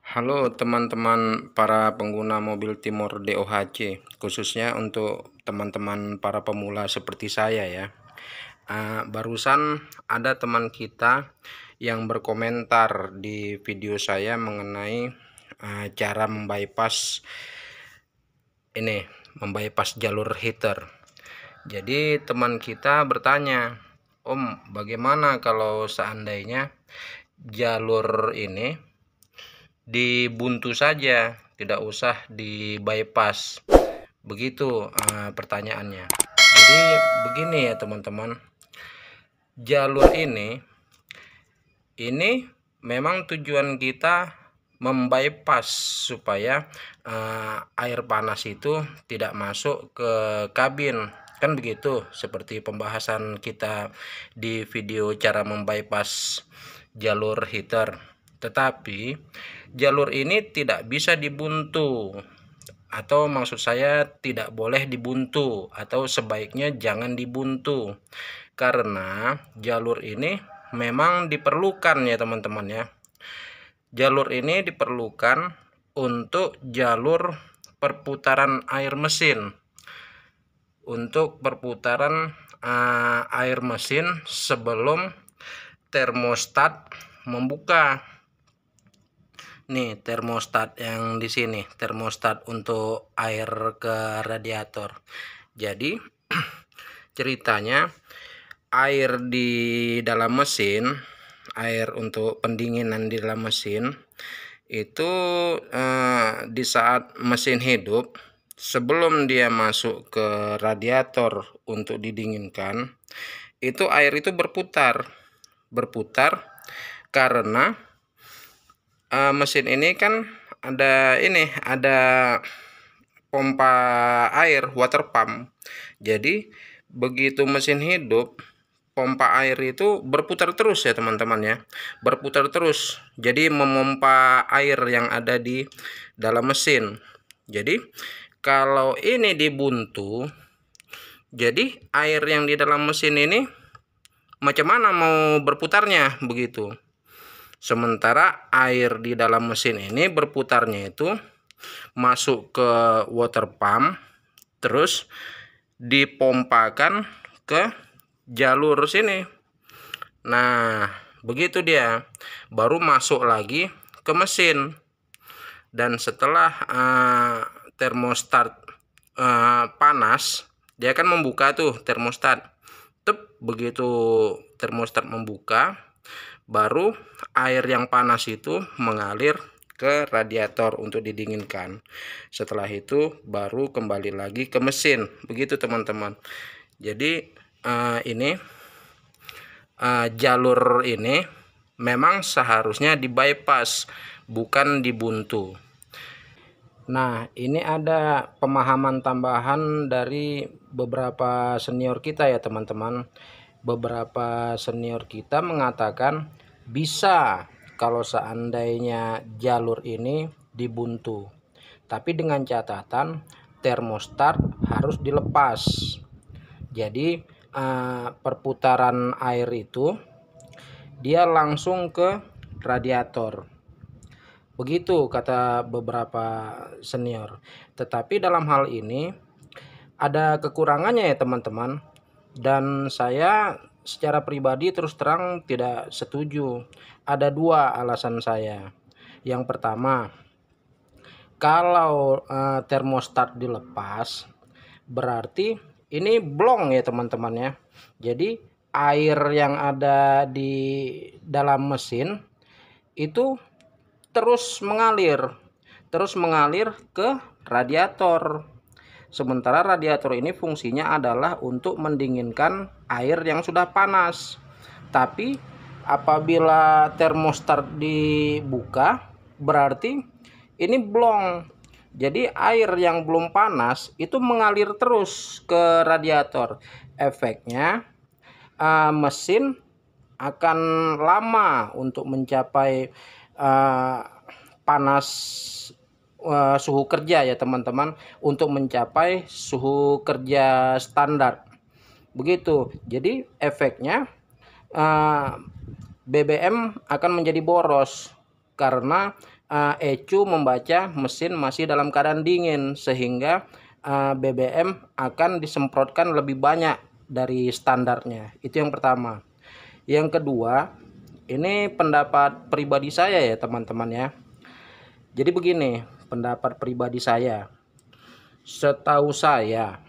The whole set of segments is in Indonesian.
Halo teman-teman para pengguna mobil Timor DOHC, khususnya untuk teman-teman para pemula seperti saya ya. Barusan ada teman kita yang berkomentar di video saya mengenai cara membypass jalur heater. Jadi teman kita bertanya, Om, bagaimana kalau seandainya jalur ini dibuntu saja, tidak usah di bypass? Begitu pertanyaannya. Jadi begini ya teman-teman, jalur ini memang tujuan kita membypass supaya air panas itu tidak masuk ke kabin, kan begitu, seperti pembahasan kita di video cara membypass jalur heater. Tetapi jalur ini tidak bisa dibuntu, atau maksud saya tidak boleh dibuntu, atau sebaiknya jangan dibuntu, karena jalur ini memang diperlukan ya teman-teman ya. Jalur ini diperlukan untuk jalur perputaran air mesin, untuk perputaran air mesin sebelum termostat membuka. Nih termostat yang di sini, termostat untuk air ke radiator. Jadi ceritanya air di dalam mesin, air untuk pendinginan di dalam mesin itu di saat mesin hidup, sebelum dia masuk ke radiator untuk didinginkan, itu air itu berputar karena mesin ini kan ada pompa air, water pump. Jadi begitu mesin hidup, pompa air itu berputar terus ya teman-teman ya, berputar terus, jadi memompa air yang ada di dalam mesin. Jadi kalau ini dibuntu, jadi air yang di dalam mesin ini macam mana mau berputarnya begitu. Sementara air di dalam mesin ini berputarnya itu masuk ke water pump, terus dipompakan ke jalur sini. Nah, begitu dia baru masuk lagi ke mesin. Dan setelah termostat panas, dia akan membuka tuh termostat. Begitu termostat membuka, baru air yang panas itu mengalir ke radiator untuk didinginkan. Setelah itu baru kembali lagi ke mesin. Begitu teman-teman. Jadi jalur ini memang seharusnya di bypass, bukan dibuntu. Nah, ini ada pemahaman tambahan dari beberapa senior kita ya teman-teman. Beberapa senior kita mengatakan bisa kalau seandainya jalur ini dibuntu, tapi dengan catatan termostat harus dilepas. Jadi perputaran air itu dia langsung ke radiator. Begitu kata beberapa senior. Tetapi dalam hal ini ada kekurangannya ya teman-teman, dan saya secara pribadi terus terang tidak setuju. Ada dua alasan saya. Yang pertama, kalau termostat dilepas, berarti ini blong ya teman-teman ya. Jadi air yang ada di dalam mesin itu terus mengalir ke radiator. Sementara radiator ini fungsinya adalah untuk mendinginkan air yang sudah panas. Tapi apabila termostat dibuka, berarti ini blong. Jadi air yang belum panas itu mengalir terus ke radiator. Efeknya mesin akan lama untuk mencapai panas suhu kerja ya teman-teman, untuk mencapai suhu kerja standar. Begitu. Jadi efeknya BBM akan menjadi boros karena ECU membaca mesin masih dalam keadaan dingin, sehingga BBM akan disemprotkan lebih banyak dari standarnya. Itu yang pertama. Yang kedua, ini pendapat pribadi saya ya teman-teman ya. Jadi begini, pendapat pribadi saya. Setahu saya,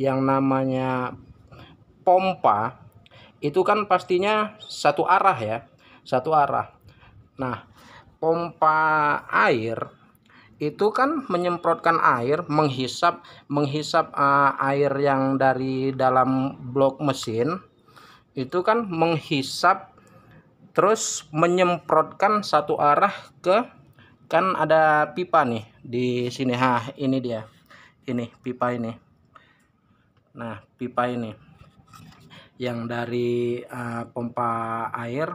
yang namanya pompa itu kan pastinya satu arah ya, satu arah. Nah, pompa air itu kan menyemprotkan air, menghisap air yang dari dalam blok mesin, itu kan menghisap terus menyemprotkan satu arah ke, kan ada pipa nih di sini. Ini dia, ini pipa ini. Nah, pipa ini yang dari pompa air,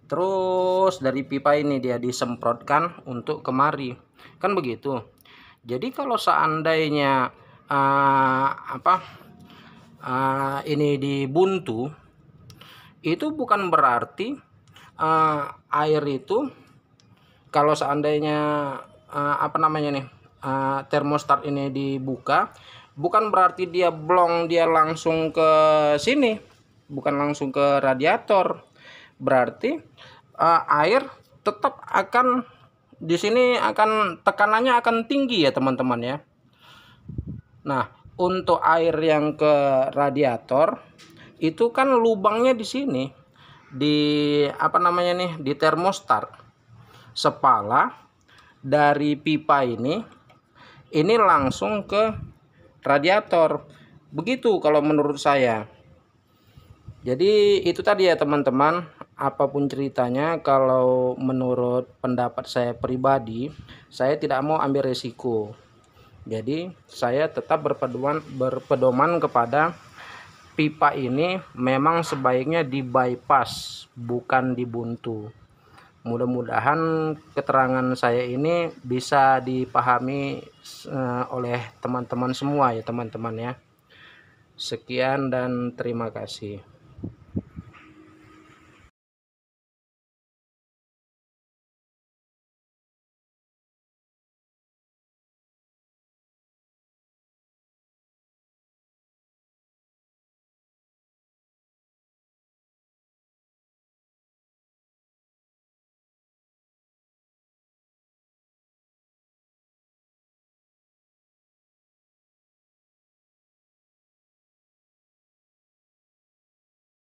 terus dari pipa ini dia disemprotkan untuk kemari, kan begitu. Jadi kalau seandainya ini dibuntu, itu bukan berarti air itu, kalau seandainya termostat ini dibuka, bukan berarti dia blong, dia langsung ke sini, bukan langsung ke radiator. Berarti air tetap akan di sini, akan tekanannya akan tinggi ya teman-teman ya. Nah, untuk air yang ke radiator itu kan lubangnya di sini, di di termostat. Sepala dari pipa ini langsung ke radiator. Begitu kalau menurut saya. Jadi itu tadi ya teman-teman, apapun ceritanya, kalau menurut pendapat saya pribadi, saya tidak mau ambil resiko. Jadi saya tetap berpedoman kepada pipa ini memang sebaiknya di bypass, bukan dibuntu. Mudah-mudahan keterangan saya ini bisa dipahami oleh teman-teman semua ya teman-teman ya. Sekian dan terima kasih.